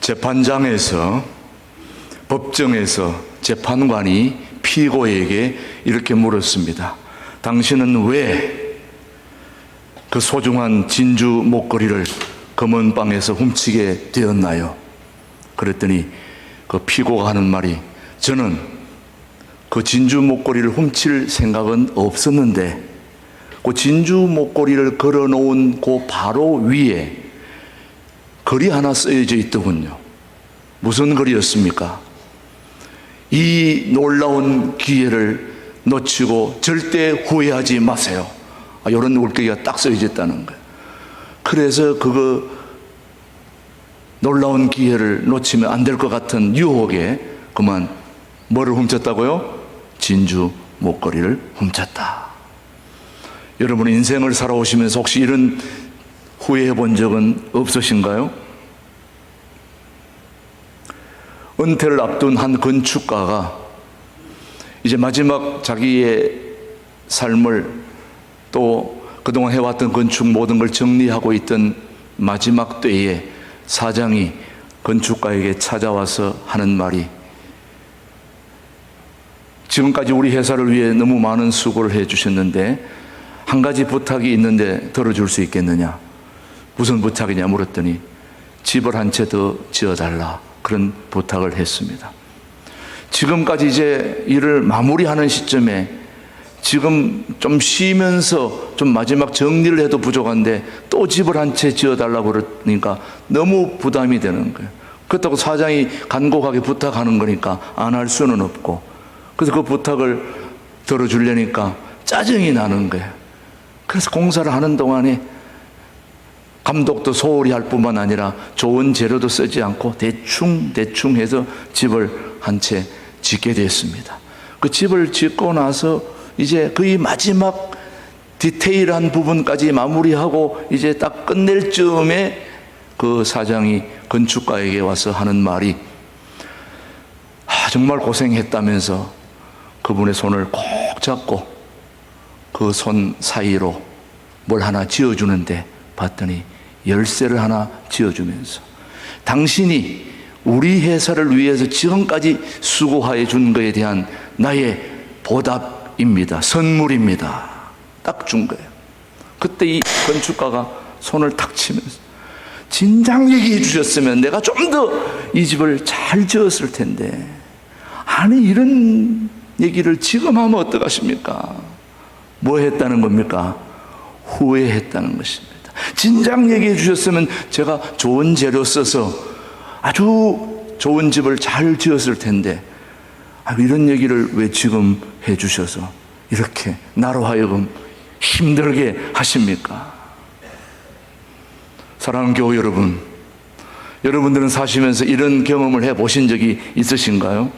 재판장에서, 법정에서 재판관이 피고에게 이렇게 물었습니다. 당신은 왜 그 소중한 진주 목걸이를 검은방에서 훔치게 되었나요? 그랬더니 그 피고가 하는 말이, 저는 그 진주 목걸이를 훔칠 생각은 없었는데 그 진주 목걸이를 걸어놓은 그 바로 위에 글이 하나 쓰여져 있더군요. 무슨 글이었습니까? 이 놀라운 기회를 놓치고 절대 후회하지 마세요. 이런 글귀가 딱 써져 있다는 거예요. 그래서 그거 놀라운 기회를 놓치면 안 될 것 같은 유혹에 그만 뭐를 훔쳤다고요? 진주 목걸이를 훔쳤다. 여러분, 인생을 살아오시면서 혹시 이런 후회해 본 적은 없으신가요? 은퇴를 앞둔 한 건축가가 이제 마지막 자기의 삶을, 또 그동안 해왔던 건축 모든 걸 정리하고 있던 마지막 때에 사장이 건축가에게 찾아와서 하는 말이, 지금까지 우리 회사를 위해 너무 많은 수고를 해 주셨는데 한 가지 부탁이 있는데 들어줄 수 있겠느냐? 무슨 부탁이냐 물었더니 집을 한 채 더 지어달라, 그런 부탁을 했습니다. 지금까지 이제 일을 마무리하는 시점에 지금 좀 쉬면서 좀 마지막 정리를 해도 부족한데 또 집을 한 채 지어달라고 그러니까 너무 부담이 되는 거예요. 그렇다고 사장이 간곡하게 부탁하는 거니까 안 할 수는 없고, 그래서 그 부탁을 들어주려니까 짜증이 나는 거예요. 그래서 공사를 하는 동안에 감독도 소홀히 할 뿐만 아니라 좋은 재료도 쓰지 않고 대충 해서 집을 한 채 짓게 됐습니다. 그 집을 짓고 나서 이제 거의 마지막 디테일한 부분까지 마무리하고 이제 딱 끝낼 즈음에 그 사장이 건축가에게 와서 하는 말이, 정말 고생했다면서 그분의 손을 꼭 잡고 그 손 사이로 뭘 하나 지어주는데 봤더니 열쇠를 하나 지어주면서, 당신이 우리 회사를 위해서 지금까지 수고해 준 것에 대한 나의 보답입니다, 선물입니다, 딱 준 거예요. 그때 이 건축가가 손을 탁 치면서, 진작 얘기해 주셨으면 내가 좀 더 이 집을 잘 지었을 텐데, 아니 이런 얘기를 지금 하면 어떡하십니까? 뭐 했다는 겁니까? 후회했다는 것입니다. 진작 얘기해 주셨으면 제가 좋은 재료 써서 아주 좋은 집을 잘 지었을 텐데, 이런 얘기를 왜 지금 해 주셔서 이렇게 나로 하여금 힘들게 하십니까? 사랑하는 교우 여러분, 여러분들은 사시면서 이런 경험을 해 보신 적이 있으신가요?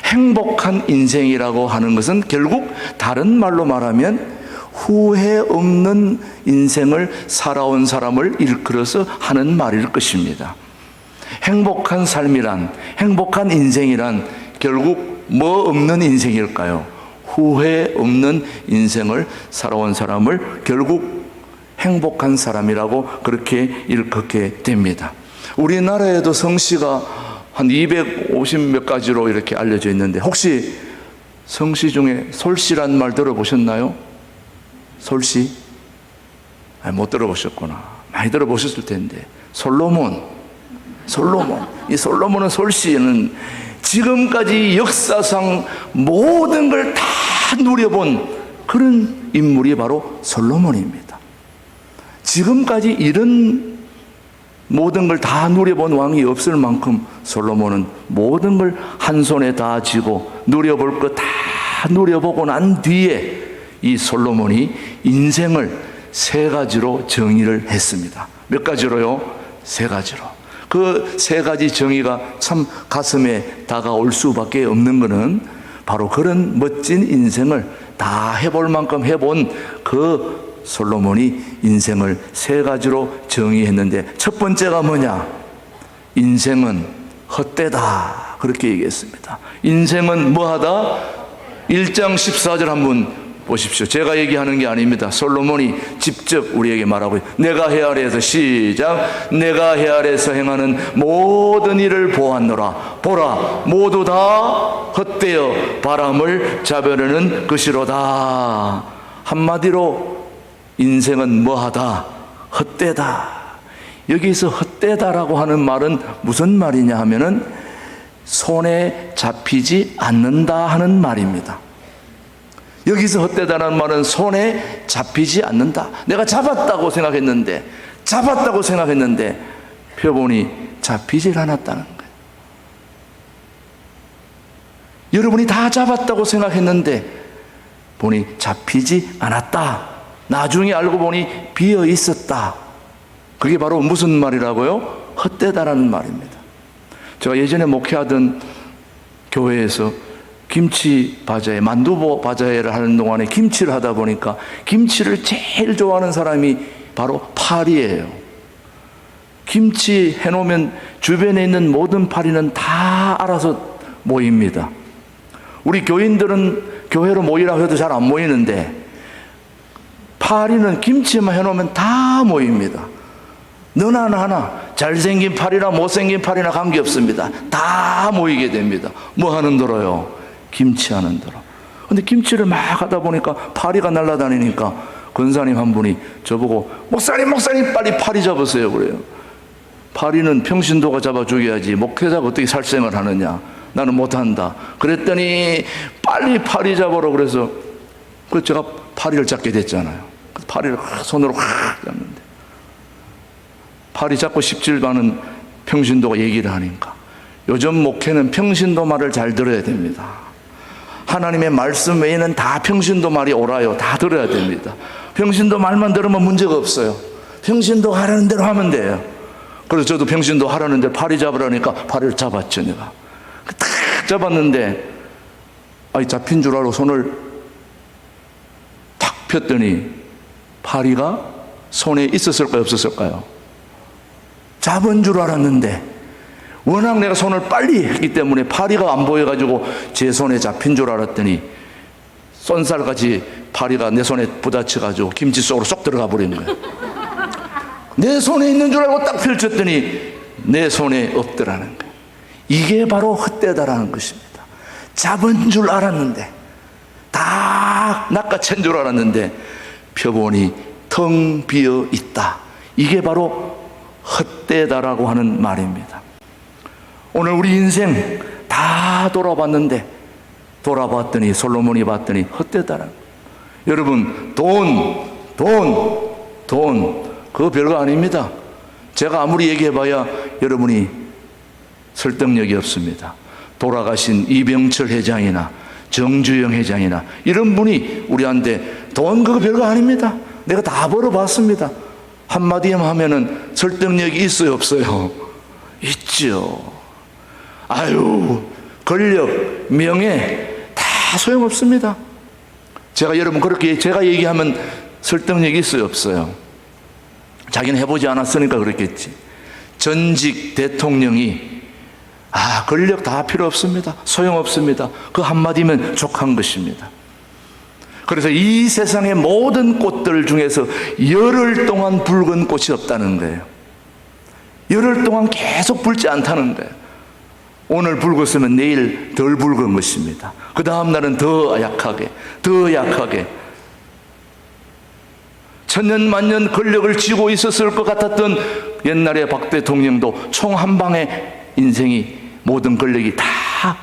행복한 인생이라고 하는 것은 결국 다른 말로 말하면 후회 없는 인생을 살아온 사람을 일컬어서 하는 말일 것입니다. 행복한 삶이란, 행복한 인생이란 결국 뭐 없는 인생일까요? 후회 없는 인생을 살아온 사람을 결국 행복한 사람이라고 그렇게 일컫게 됩니다. 우리나라에도 성씨가 한 250 몇 가지로 이렇게 알려져 있는데, 혹시 성씨 중에 솔씨란 말 들어보셨나요? 솔씨? 못 들어보셨구나. 많이 들어보셨을 텐데. 솔로몬. 이 솔로몬은 솔씨는 지금까지 역사상 모든 걸 다 누려본 그런 인물이 바로 솔로몬입니다. 지금까지 이런 모든 걸 다 누려본 왕이 없을 만큼 솔로몬은 모든 걸 한 손에 다 쥐고 누려볼 것 다 누려보고 난 뒤에 이 솔로몬이 인생을 세 가지로 정의를 했습니다. 몇 가지로요? 세 가지로. 그 세 가지 정의가 참 가슴에 다가올 수밖에 없는 것은 바로 그런 멋진 인생을 다 해볼 만큼 해본 그 솔로몬이 인생을 세 가지로 정의했는데, 첫 번째가 뭐냐? 인생은 헛되다, 그렇게 얘기했습니다. 인생은 뭐하다? 1장 14절 한번 보십시오. 제가 얘기하는 게 아닙니다. 솔로몬이 직접 우리에게 말하고, 내가 해 아래에서 시작, 내가 해 아래에서 행하는 모든 일을 보았노라. 보라, 모두 다 헛되어 바람을 잡으려는 것이로다. 한마디로 인생은 뭐하다? 헛되다. 여기서 헛되다라고 하는 말은 무슨 말이냐 하면은 손에 잡히지 않는다 하는 말입니다. 여기서 헛되다는 말은 손에 잡히지 않는다. 내가 잡았다고 생각했는데 펴보니 잡히질 않았다는 거예요. 여러분이 다 잡았다고 생각했는데 보니 잡히지 않았다. 나중에 알고 보니 비어 있었다. 그게 바로 무슨 말이라고요? 헛되다라는 말입니다. 제가 예전에 목회하던 교회에서 김치 바자회, 만두 바자회를 하는 동안에 김치를 하다 보니까 김치를 제일 좋아하는 사람이 바로 파리예요. 김치 해놓으면 주변에 있는 모든 파리는 다 알아서 모입니다. 우리 교인들은 교회로 모이라고 해도 잘 안 모이는데 파리는 김치만 해놓으면 다 모입니다. 너나 하나 잘생긴 파리나 못생긴 파리나 관계없습니다. 다 모이게 됩니다. 뭐 하는 더러요? 김치하는 대로. 근데 김치를 막 하다 보니까 파리가 날아다니니까 권사님 한 분이 저보고 목사님 빨리 파리 잡으세요 그래요. 파리는 평신도가 잡아 죽여야지 목회자가 어떻게 살생을 하느냐. 나는 못한다. 그랬더니 빨리 파리 잡으라 그래서 제가 파리를 잡게 됐잖아요. 파리를 손으로 확 잡는데 파리 잡고 싶지만은 평신도가 얘기를 하니까 요즘 목회는 평신도 말을 잘 들어야 됩니다. 하나님의 말씀 외에는 다 평신도 말이 옳아요. 다 들어야 됩니다. 평신도 말만 들으면 문제가 없어요. 평신도 하라는 대로 하면 돼요. 그래서 저도 평신도 하라는 대로 파리 잡으라니까 파리를 잡았죠. 내가 딱 잡았는데 잡힌 줄 알고 손을 탁 폈더니 파리가 손에 있었을까요? 없었을까요? 잡은 줄 알았는데 워낙 내가 손을 빨리 했기 때문에 파리가 안 보여가지고 제 손에 잡힌 줄 알았더니 쏜살같이 파리가 내 손에 부딪혀가지고 김치 속으로 쏙 들어가 버린 거예요. 내 손에 있는 줄 알고 딱 펼쳤더니 내 손에 없더라는 거예요. 이게 바로 헛되다라는 것입니다. 잡은 줄 알았는데 다 낚아챈 줄 알았는데 펴보니 텅 비어 있다. 이게 바로 헛되다라고 하는 말입니다. 오늘 우리 인생 다 돌아봤더니 솔로몬이 봤더니 헛되다라는 거예요. 여러분 돈 그거 별거 아닙니다. 제가 아무리 얘기해봐야 여러분이 설득력이 없습니다. 돌아가신 이병철 회장이나 정주영 회장이나 이런 분이 우리한테 돈 그거 별거 아닙니다. 내가 다 벌어봤습니다. 한마디만 하면은 설득력이 있어요 없어요? 있죠. 권력, 명예 다 소용없습니다. 여러분 그렇게 제가 얘기하면 설득력이 있어요 없어요? 자기는 해보지 않았으니까 그렇겠지. 전직 대통령이 권력 다 필요 없습니다. 소용없습니다. 그 한마디면 족한 것입니다. 그래서 이 세상의 모든 꽃들 중에서 열흘 동안 붉은 꽃이 없다는 거예요. 열흘 동안 계속 붉지 않다는 거예요. 오늘 붉었으면 내일 덜 붉은 것입니다. 그 다음 날은 더 약하게 천년만년 권력을 쥐고 있었을 것 같았던 옛날에 박 대통령도 총 한 방에 인생이 모든 권력이 다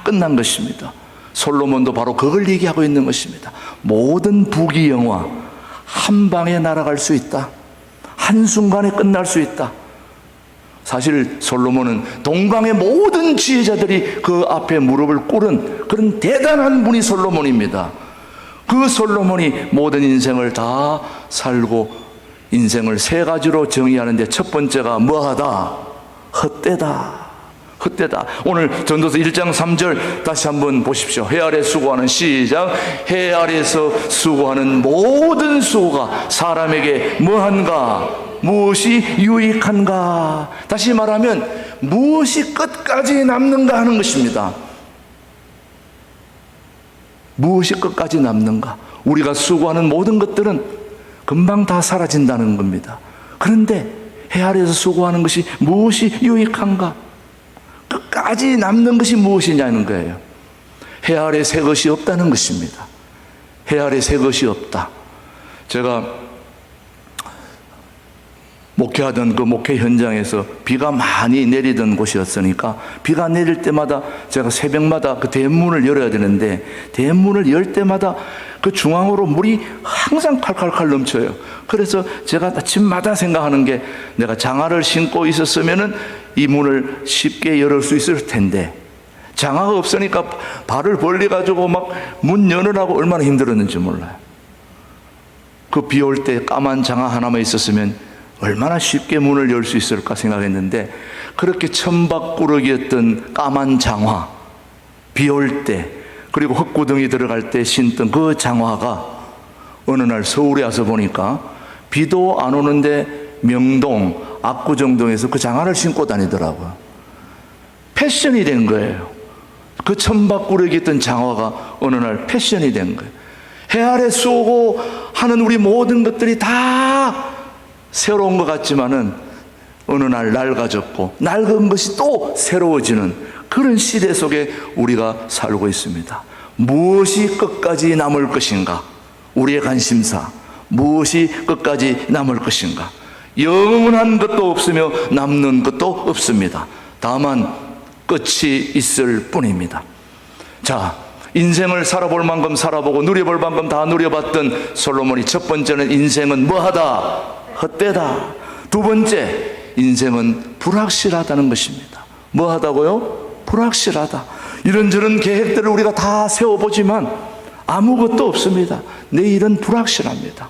끝난 것입니다. 솔로몬도 바로 그걸 얘기하고 있는 것입니다. 모든 부귀영화 한 방에 날아갈 수 있다. 한순간에 끝날 수 있다. 사실 솔로몬은 동방의 모든 지혜자들이 그 앞에 무릎을 꿇은 그런 대단한 분이 솔로몬입니다. 그 솔로몬이 모든 인생을 다 살고 인생을 세 가지로 정의하는데 첫 번째가 뭐하다? 헛되다. 오늘 전도서 1장 3절 다시 한번 보십시오. 해 아래 수고하는 시작. 해 아래에서 수고하는 모든 수고가 사람에게 뭐한가? 무엇이 유익한가? 다시 말하면 무엇이 끝까지 남는가 하는 것입니다. 무엇이 끝까지 남는가? 우리가 수고하는 모든 것들은 금방 다 사라진다는 겁니다. 그런데 해 아래에서 수고하는 것이 무엇이 유익한가? 끝까지 남는 것이 무엇이냐는 거예요. 해 아래 새 것이 없다는 것입니다. 해 아래 새 것이 없다. 제가 목회하던 그 목회 현장에서 비가 많이 내리던 곳이었으니까 비가 내릴 때마다 제가 새벽마다 그 대문을 열어야 되는데 대문을 열 때마다 그 중앙으로 물이 항상 칼칼칼 넘쳐요. 그래서 제가 아침마다 생각하는 게 내가 장화를 신고 있었으면은 이 문을 쉽게 열을 수 있을 텐데 장화가 없으니까 발을 벌려가지고 막 문 여느라고 얼마나 힘들었는지 몰라요. 그 비 올 때 까만 장화 하나만 있었으면 얼마나 쉽게 문을 열 수 있을까 생각했는데 그렇게 천박꾸러기였던 까만 장화, 비 올 때 그리고 흙구덩이 들어갈 때 신던 그 장화가 어느 날 서울에 와서 보니까 비도 안 오는데 명동, 압구정동에서 그 장화를 신고 다니더라고요. 패션이 된 거예요. 그 천박꾸러기였던 장화가 어느 날 패션이 된 거예요. 해 아래 쏘고 하는 우리 모든 것들이 다 새로운 것 같지만은 어느 날 낡아졌고 낡은 것이 또 새로워지는 그런 시대 속에 우리가 살고 있습니다. 무엇이 끝까지 남을 것인가? 우리의 관심사. 무엇이 끝까지 남을 것인가? 영원한 것도 없으며 남는 것도 없습니다. 다만 끝이 있을 뿐입니다. 자, 인생을 살아볼 만큼 살아보고 누려볼 만큼 다 누려봤던 솔로몬이 첫 번째는 인생은 뭐하다? 헛되다. 두 번째, 인생은 불확실하다는 것입니다. 뭐 하다고요? 불확실하다. 이런저런 계획들을 우리가 다 세워보지만 아무것도 없습니다. 내일은 불확실합니다.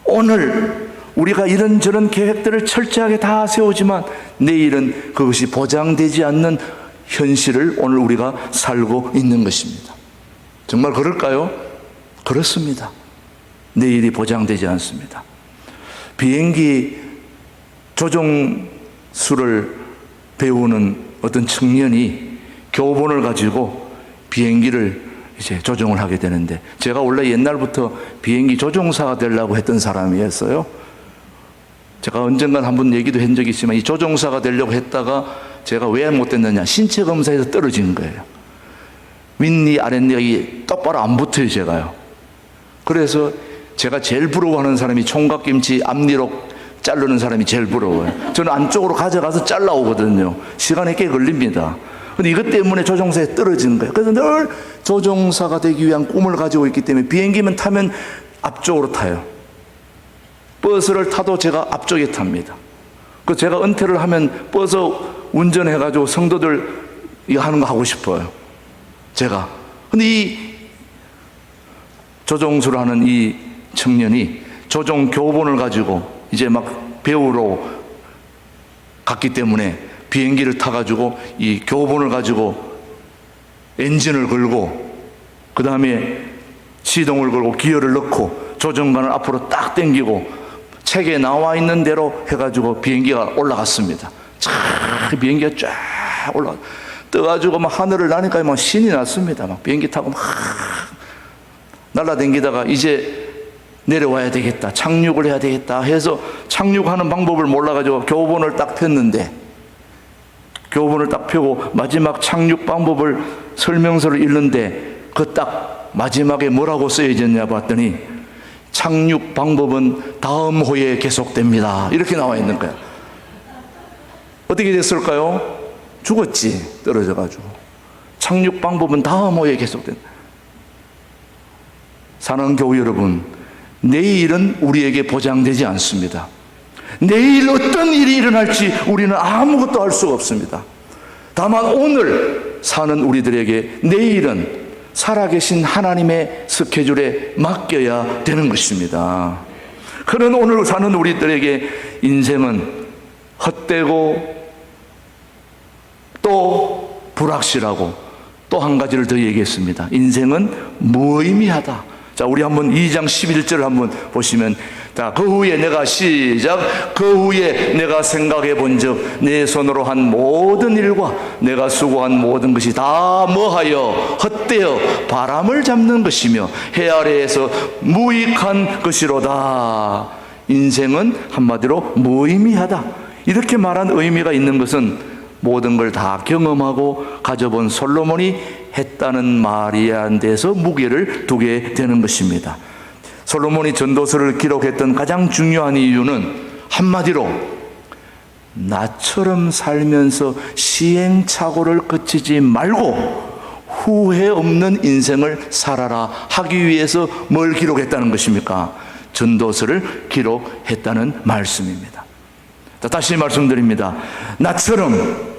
오늘 우리가 이런저런 계획들을 철저하게 다 세우지만 내일은 그것이 보장되지 않는 현실을 오늘 우리가 살고 있는 것입니다. 정말 그럴까요? 그렇습니다. 내일이 보장되지 않습니다. 비행기 조종수를 배우는 어떤 청년이 교본을 가지고 비행기를 이제 조종을 하게 되는데 제가 원래 옛날부터 비행기 조종사가 되려고 했던 사람이었어요. 제가 언젠간 한번 얘기도 한 적이 있지만 이 조종사가 되려고 했다가 제가 왜 못 됐느냐, 신체 검사에서 떨어진 거예요. 윗니 아랫니가 똑바로 안 붙어요. 제가요. 그래서 제가 제일 부러워하는 사람이 총각김치 앞니로 자르는 사람이 제일 부러워요. 저는 안쪽으로 가져가서 잘라오거든요. 시간이 꽤 걸립니다. 근데 이것 때문에 조종사에 떨어진 거예요. 그래서 늘 조종사가 되기 위한 꿈을 가지고 있기 때문에 비행기만 타면 앞쪽으로 타요. 버스를 타도 제가 앞쪽에 탑니다. 그 제가 은퇴를 하면 버스 운전해가지고 성도들 이거 하는 거 하고 싶어요. 제가. 근데 이 조종수를 하는 이 청년이 조종 교본을 가지고 이제 막 배우러 갔기 때문에 비행기를 타가지고 이 교본을 가지고 엔진을 걸고 그 다음에 시동을 걸고 기어를 넣고 조종관을 앞으로 딱 당기고 책에 나와 있는 대로 해가지고 비행기가 올라갔습니다. 촤 비행기가 쫙 올라가 떠가지고 막 하늘을 나니까 막 신이 났습니다. 막 비행기 타고 막 날아다니다가 이제 내려와야 되겠다, 착륙을 해야 되겠다 해서 착륙하는 방법을 몰라가지고 교본을 딱 폈는데 교본을 딱 펴고 마지막 착륙 방법을 설명서를 읽는데 그 딱 마지막에 뭐라고 써있냐 봤더니 착륙 방법은 다음 호에 계속됩니다. 이렇게 나와 있는 거야. 어떻게 됐을까요? 죽었지. 떨어져가지고. 착륙 방법은 다음 호에 계속된다. 사랑하는 교우 여러분, 내일은 우리에게 보장되지 않습니다. 내일 어떤 일이 일어날지 우리는 아무것도 알 수가 없습니다. 다만 오늘 사는 우리들에게 내일은 살아계신 하나님의 스케줄에 맡겨야 되는 것입니다. 그런 오늘 사는 우리들에게 인생은 헛되고 또 불확실하고 또 한 가지를 더 얘기했습니다. 인생은 무의미하다. 자, 우리 한번 2장 11절을 한번 보시면 자, 그 후에 내가 시작. 그 후에 내가 생각해 본즉 내 손으로 한 모든 일과 내가 수고한 모든 것이 다 뭐하여 헛되어 바람을 잡는 것이며 해 아래에서 무익한 것이로다. 인생은 한마디로 무의미하다. 이렇게 말한 의미가 있는 것은 모든 걸 다 경험하고 가져본 솔로몬이 했다는 말에 대해서 무게를 두게 되는 것입니다. 솔로몬이 전도서를 기록했던 가장 중요한 이유는 한마디로 나처럼 살면서 시행착오를 거치지 말고 후회 없는 인생을 살아라 하기 위해서 뭘 기록했다는 것입니까? 전도서를 기록했다는 말씀입니다. 다시 말씀드립니다. 나처럼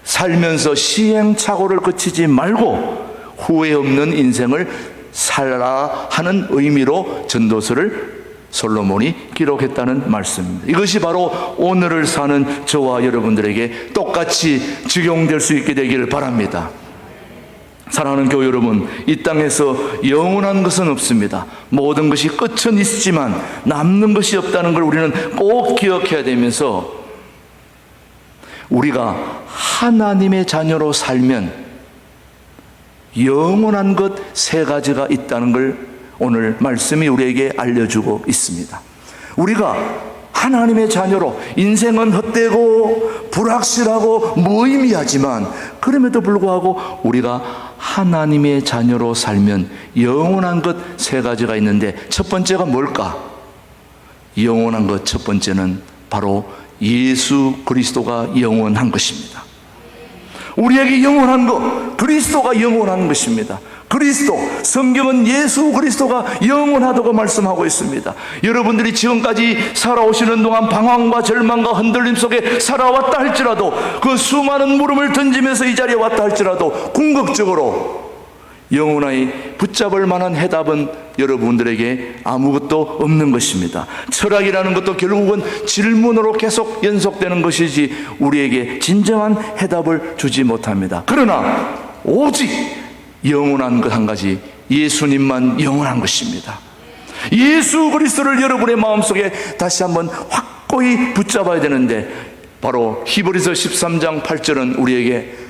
살면서 시행착오를 거치지 말고 후회 없는 인생을 살아라 하는 의미로 전도서를 솔로몬이 기록했다는 말씀입니다. 이것이 바로 오늘을 사는 저와 여러분들에게 똑같이 적용될 수 있게 되기를 바랍니다. 사랑하는 교회 여러분, 이 땅에서 영원한 것은 없습니다. 모든 것이 끝은 있지만 남는 것이 없다는 걸 우리는 꼭 기억해야 되면서 우리가 하나님의 자녀로 살면 영원한 것 세 가지가 있다는 걸 오늘 말씀이 우리에게 알려주고 있습니다. 우리가 하나님의 자녀로 인생은 헛되고 불확실하고 무의미하지만 그럼에도 불구하고 우리가 하나님의 자녀로 살면 영원한 것 세 가지가 있는데 첫 번째가 뭘까? 영원한 것 첫 번째는 바로 예수 그리스도가 영원한 것입니다. 우리에게 영원한 것, 그리스도가 영원한 것입니다. 그리스도, 성경은 예수 그리스도가 영원하다고 말씀하고 있습니다. 여러분들이 지금까지 살아오시는 동안 방황과 절망과 흔들림 속에 살아왔다 할지라도, 그 수많은 물음을 던지면서 이 자리에 왔다 할지라도 궁극적으로 영원히 붙잡을 만한 해답은 여러분들에게 아무것도 없는 것입니다. 철학이라는 것도 결국은 질문으로 계속 연속되는 것이지 우리에게 진정한 해답을 주지 못합니다. 그러나 오직 영원한 것 한 가지, 예수님만 영원한 것입니다. 예수 그리스도를 여러분의 마음속에 다시 한번 확고히 붙잡아야 되는데, 바로 히브리서 13장 8절은 우리에게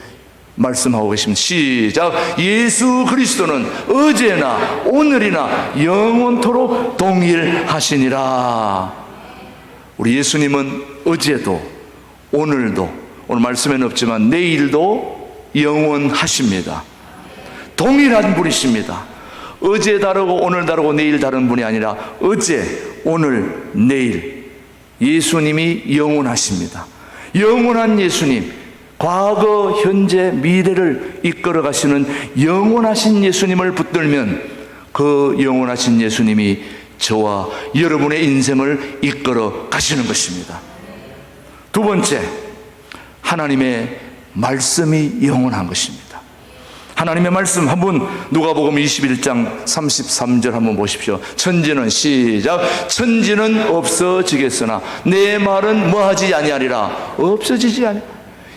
말씀하고 계십니다. 시작. 예수 그리스도는 어제나 오늘이나 영원토록 동일하시니라. 우리 예수님은 어제도 오늘도, 오늘 말씀에는 없지만 내일도 영원하십니다. 동일한 분이십니다. 어제 다르고 오늘 다르고 내일 다른 분이 아니라 어제, 오늘, 내일 예수님이 영원하십니다. 영원한 예수님, 과거, 현재, 미래를 이끌어 가시는 영원하신 예수님을 붙들면 그 영원하신 예수님이 저와 여러분의 인생을 이끌어 가시는 것입니다. 두 번째, 하나님의 말씀이 영원한 것입니다. 하나님의 말씀 한번 누가복음 21장 33절 한번 보십시오. 천지는, 시작. 천지는 없어지겠으나 내 말은 뭐하지 아니하리라. 없어지지 아니.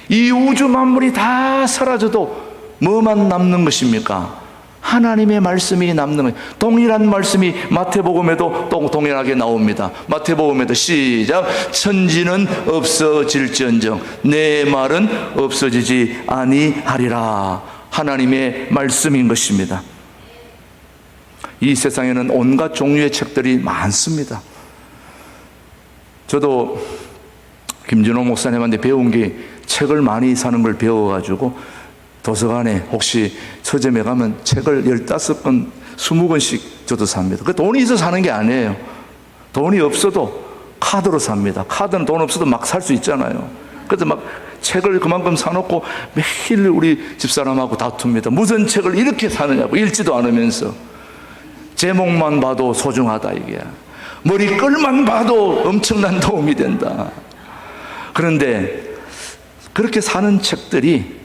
이 우주 만물이 다 사라져도 뭐만 남는 것입니까? 하나님의 말씀이 남는 거예요. 동일한 말씀이 마태복음에도 또 동일하게 나옵니다. 마태복음에도 시작. 천지는 없어질지언정 내 말은 없어지지 아니하리라. 하나님의 말씀인 것입니다. 이 세상에는 온갖 종류의 책들이 많습니다. 저도 김준호 목사님한테 배운 게 책을 많이 사는 걸 배워가지고 도서관에 혹시 서점에 가면 책을 15권, 20권씩 저도 삽니다. 그 돈이 있어서 사는 게 아니에요. 돈이 없어도 카드로 삽니다. 카드는 돈 없어도 막 살 수 있잖아요. 그래서 막 책을 그만큼 사놓고 매일 우리 집사람하고 다툽니다. 무슨 책을 이렇게 사느냐고, 읽지도 않으면서. 제목만 봐도 소중하다 이게. 머리글만 봐도 엄청난 도움이 된다. 그런데 그렇게 사는 책들이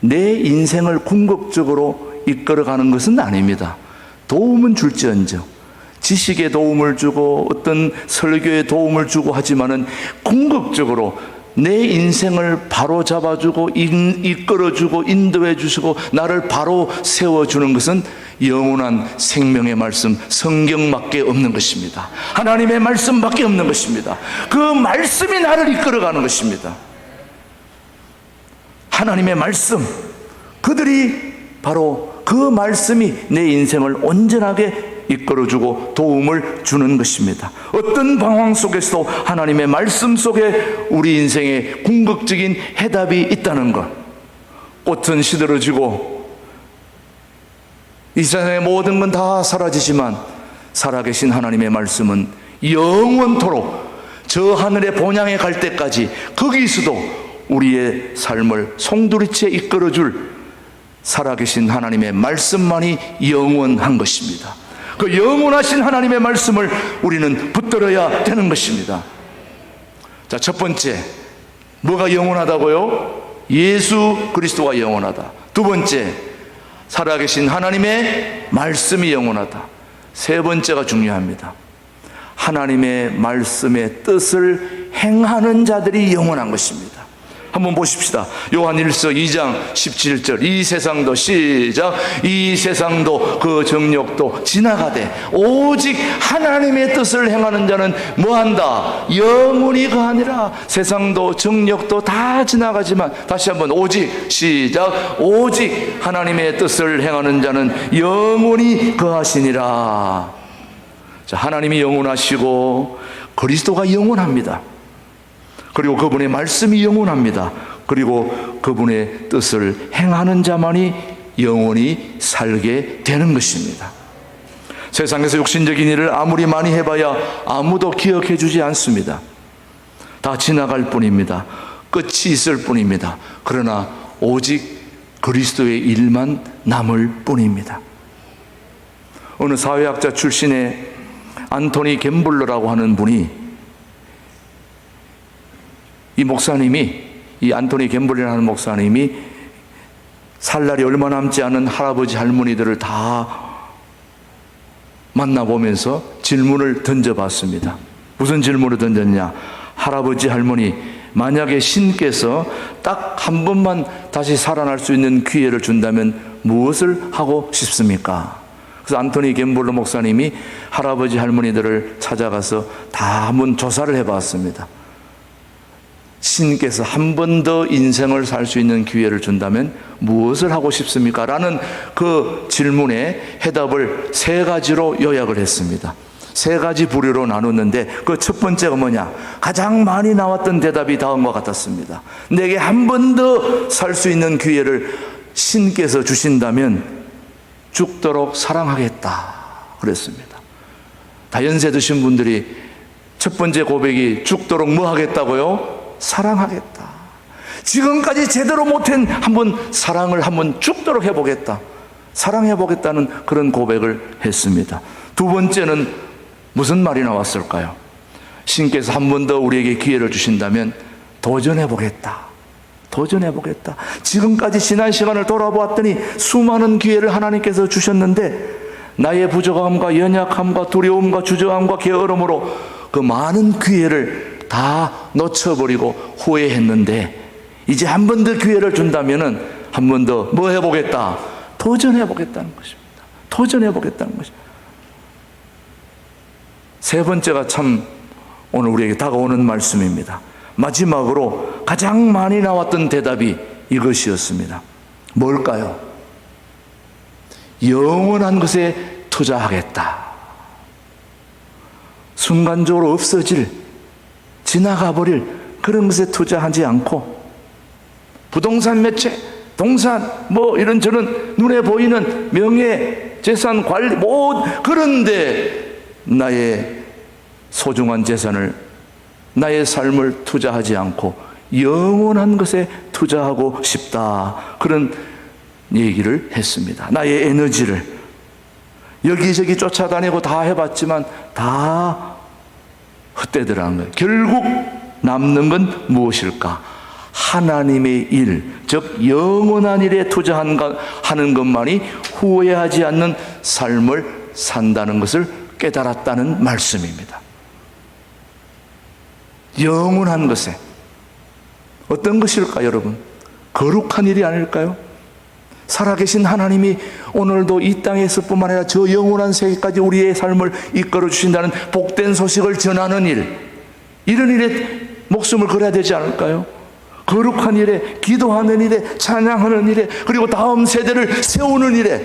내 인생을 궁극적으로 이끌어가는 것은 아닙니다. 도움은 줄지언정, 지식에 도움을 주고 어떤 설교에 도움을 주고 하지만은 궁극적으로 내 인생을 바로 잡아주고 이끌어주고 인도해 주시고 나를 바로 세워주는 것은 영원한 생명의 말씀 성경밖에 없는 것입니다. 하나님의 말씀밖에 없는 것입니다. 그 말씀이 나를 이끌어가는 것입니다. 하나님의 말씀, 그들이 바로 그 말씀이 내 인생을 온전하게 이끌어주고 도움을 주는 것입니다. 어떤 방황 속에서도 하나님의 말씀 속에 우리 인생에 궁극적인 해답이 있다는 것. 꽃은 시들어지고 이 세상의 모든 건 다 사라지지만 살아계신 하나님의 말씀은 영원토록 저 하늘의 본향에 갈 때까지 거기서도 우리의 삶을 송두리째 이끌어줄 살아계신 하나님의 말씀만이 영원한 것입니다. 그 영원하신 하나님의 말씀을 우리는 붙들어야 되는 것입니다. 자, 첫 번째, 뭐가 영원하다고요? 예수 그리스도가 영원하다. 두 번째, 살아계신 하나님의 말씀이 영원하다. 세 번째가 중요합니다. 하나님의 말씀의 뜻을 행하는 자들이 영원한 것입니다. 한번 보십시다. 요한일서 2장 17절. 이 세상도, 시작, 이 세상도 그 정욕도 지나가되 오직 하나님의 뜻을 행하는 자는 뭐한다? 영원히 거하니라. 세상도 정욕도 다 지나가지만, 다시 한번, 오직, 시작, 오직 하나님의 뜻을 행하는 자는 영원히 거하시니라. 자, 하나님이 영원하시고 그리스도가 영원합니다. 그리고 그분의 말씀이 영원합니다. 그리고 그분의 뜻을 행하는 자만이 영원히 살게 되는 것입니다. 세상에서 육신적인 일을 아무리 많이 해봐야 아무도 기억해 주지 않습니다. 다 지나갈 뿐입니다. 끝이 있을 뿐입니다. 그러나 오직 그리스도의 일만 남을 뿐입니다. 어느 사회학자 출신의 안토니 갬블러라고 하는 분이, 이 목사님이, 이 안토니 갬블러라는 목사님이 살 날이 얼마 남지 않은 할아버지 할머니들을 다 만나보면서 질문을 던져봤습니다. 무슨 질문을 던졌냐? 할아버지 할머니, 만약에 신께서 딱 한 번만 다시 살아날 수 있는 기회를 준다면 무엇을 하고 싶습니까? 그래서 안토니 갬블러 목사님이 할아버지 할머니들을 찾아가서 다 한번 조사를 해봤습니다. 신께서 한 번 더 인생을 살 수 있는 기회를 준다면 무엇을 하고 싶습니까? 라는 그 질문에 해답을 세 가지로 요약을 했습니다. 세 가지 부류로 나눴는데 그 첫 번째가 뭐냐? 가장 많이 나왔던 대답이 다음과 같았습니다. 내게 한 번 더 살 수 있는 기회를 신께서 주신다면 죽도록 사랑하겠다 그랬습니다. 다 연세 드신 분들이 첫 번째 고백이 죽도록 뭐 하겠다고요? 사랑하겠다. 지금까지 제대로 못한 한번 사랑을 한번 죽도록 해보겠다. 사랑해보겠다는 그런 고백을 했습니다. 두 번째는 무슨 말이 나왔을까요? 신께서 한 번 더 우리에게 기회를 주신다면 도전해보겠다. 도전해보겠다. 지금까지 지난 시간을 돌아보았더니 수많은 기회를 하나님께서 주셨는데 나의 부족함과 연약함과 두려움과 주저함과 게으름으로 그 많은 기회를 다 놓쳐버리고 후회했는데 이제 한 번 더 기회를 준다면은 한 번 더 뭐 해보겠다? 도전해보겠다는 것입니다. 도전해보겠다는 것입니다. 세 번째가 참 오늘 우리에게 다가오는 말씀입니다. 마지막으로 가장 많이 나왔던 대답이 이것이었습니다. 뭘까요? 영원한 것에 투자하겠다. 순간적으로 없어질, 지나가 버릴 그런 것에 투자하지 않고 부동산 매체, 동산, 뭐 이런저런 눈에 보이는 명예, 재산 관리, 그런데 나의 소중한 재산을, 나의 삶을 투자하지 않고 영원한 것에 투자하고 싶다. 그런 얘기를 했습니다. 나의 에너지를 여기저기 쫓아다니고 다 해봤지만 다 헛되더라는 거예요. 결국 남는 건 무엇일까? 하나님의 일, 즉 영원한 일에 투자하는 것만이 후회하지 않는 삶을 산다는 것을 깨달았다는 말씀입니다. 영원한 것에 어떤 것일까 여러분? 거룩한 일이 아닐까요? 살아계신 하나님이 오늘도 이 땅에서뿐만 아니라 저 영원한 세계까지 우리의 삶을 이끌어 주신다는 복된 소식을 전하는 일, 이런 일에 목숨을 걸어야 되지 않을까요? 거룩한 일에, 기도하는 일에, 찬양하는 일에, 그리고 다음 세대를 세우는 일에,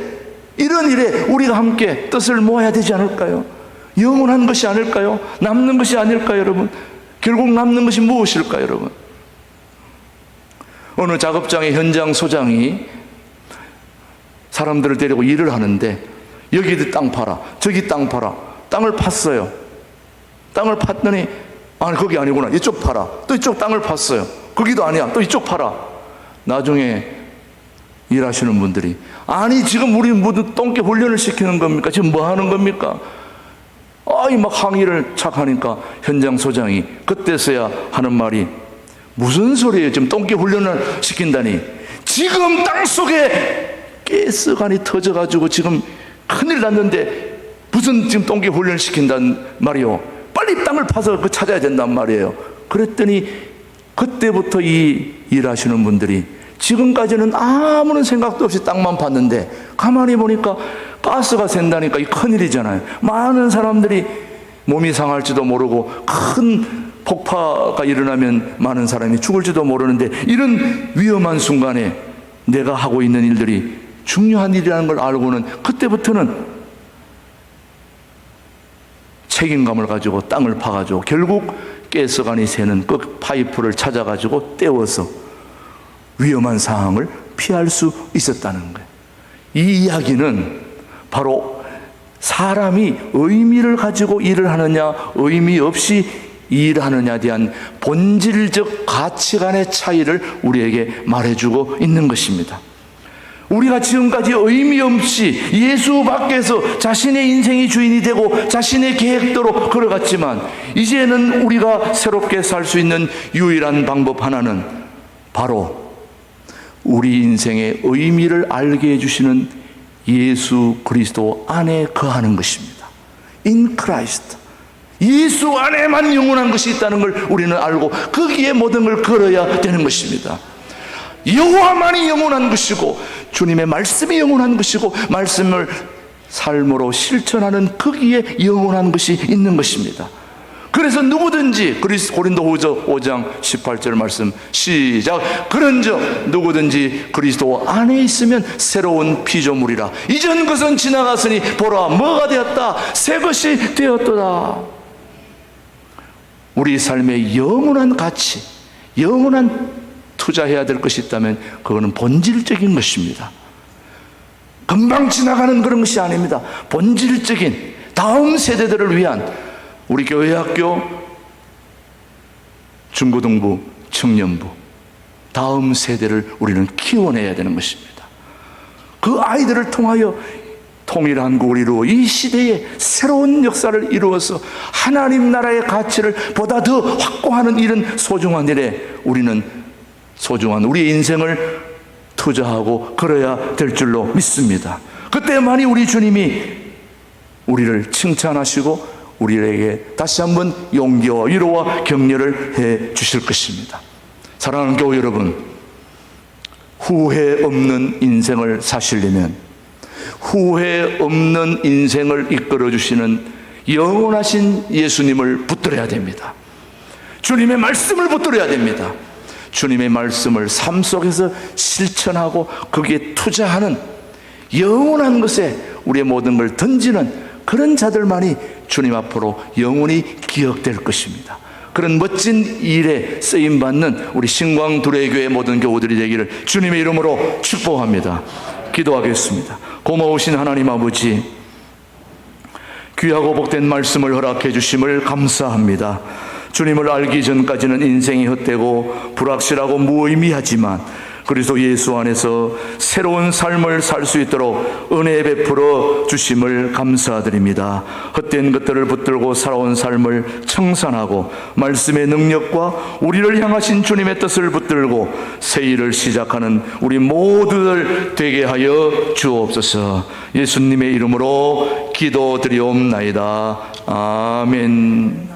이런 일에 우리가 함께 뜻을 모아야 되지 않을까요? 영원한 것이 아닐까요? 남는 것이 아닐까요, 여러분? 결국 남는 것이 무엇일까요, 여러분? 어느 작업장의 현장 소장이 사람들을 데리고 일을 하는데, 여기도 땅 팔아, 저기 땅 팔아, 땅을 팠어요. 땅을 팠더니, 아니 거기 아니구나, 이쪽 팔아. 또 이쪽 땅을 팠어요. 거기도 아니야, 또 이쪽 팔아. 나중에 일하시는 분들이, 아니 지금 우리 모두 똥개 훈련을 시키는 겁니까? 지금 뭐 하는 겁니까? 아이 막 항의를 착하니까 현장 소장이 그때서야 하는 말이, 무슨 소리예요? 지금 똥개 훈련을 시킨다니. 지금 땅속에 가스관이 터져가지고 지금 큰일 났는데 무슨 지금 똥개 훈련을 시킨단 말이요. 빨리 땅을 파서 그 찾아야 된단 말이에요. 그랬더니 그때부터 이 일하시는 분들이 지금까지는 아무런 생각도 없이 땅만 팠는데 가만히 보니까 가스가 샌다니까 이 큰일이잖아요. 많은 사람들이 몸이 상할지도 모르고 큰 폭파가 일어나면 많은 사람이 죽을지도 모르는데, 이런 위험한 순간에 내가 하고 있는 일들이 중요한 일이라는 걸 알고는 그때부터는 책임감을 가지고 땅을 파가지고 결국 가스관이 새는 그 파이프를 찾아가지고 떼어서 위험한 상황을 피할 수 있었다는 거예요. 이 이야기는 바로 사람이 의미를 가지고 일을 하느냐 의미 없이 일하느냐에 대한 본질적 가치관의 차이를 우리에게 말해주고 있는 것입니다. 우리가 지금까지 의미 없이 예수 밖에서 자신의 인생이 주인이 되고 자신의 계획대로 걸어갔지만, 이제는 우리가 새롭게 살 수 있는 유일한 방법 하나는 바로 우리 인생의 의미를 알게 해주시는 예수 그리스도 안에 거하는 것입니다. In Christ. 예수 안에만 영원한 것이 있다는 걸 우리는 알고 거기에 모든 걸 걸어야 되는 것입니다. 여호와만이 영원한 것이고 주님의 말씀이 영원한 것이고 말씀을 삶으로 실천하는 거기에 영원한 것이 있는 것입니다. 그래서 누구든지, 고린도후서 5장 18절 말씀 시작. 그런즉 누구든지 그리스도 안에 있으면 새로운 피조물이라. 이전 것은 지나갔으니 보라 뭐가 되었다, 새 것이 되었도다. 우리 삶의 영원한 가치, 영원한 투자해야 될 것이 있다면 그거는 본질적인 것입니다. 금방 지나가는 그런 것이 아닙니다. 본질적인 다음 세대들을 위한 우리 교회 학교, 중고등부, 청년부, 다음 세대를 우리는 키워내야 되는 것입니다. 그 아이들을 통하여 통일한 국을 이루어 이 시대에 새로운 역사를 이루어서 하나님 나라의 가치를 보다 더 확고하는 이런 소중한 일에 우리는 소중한 우리의 인생을 투자하고 걸어야 될 줄로 믿습니다. 그때만이 우리 주님이 우리를 칭찬하시고 우리에게 다시 한번 용기와 위로와 격려를 해 주실 것입니다. 사랑하는 교회 여러분, 후회 없는 인생을 사시려면 후회 없는 인생을 이끌어 주시는 영원하신 예수님을 붙들어야 됩니다. 주님의 말씀을 붙들어야 됩니다. 주님의 말씀을 삶 속에서 실천하고 거기에 투자하는 영원한 것에 우리의 모든 걸 던지는 그런 자들만이 주님 앞으로 영원히 기억될 것입니다. 그런 멋진 일에 쓰임받는 우리 신광두레교회 모든 교우들이 되기를 주님의 이름으로 축복합니다. 기도하겠습니다. 고마우신 하나님 아버지, 귀하고 복된 말씀을 허락해 주심을 감사합니다. 주님을 알기 전까지는 인생이 헛되고 불확실하고 무의미하지만 그리스도 예수 안에서 새로운 삶을 살 수 있도록 은혜 베풀어 주심을 감사드립니다. 헛된 것들을 붙들고 살아온 삶을 청산하고 말씀의 능력과 우리를 향하신 주님의 뜻을 붙들고 새 일을 시작하는 우리 모두들 되게 하여 주옵소서. 예수님의 이름으로 기도드리옵나이다. 아멘.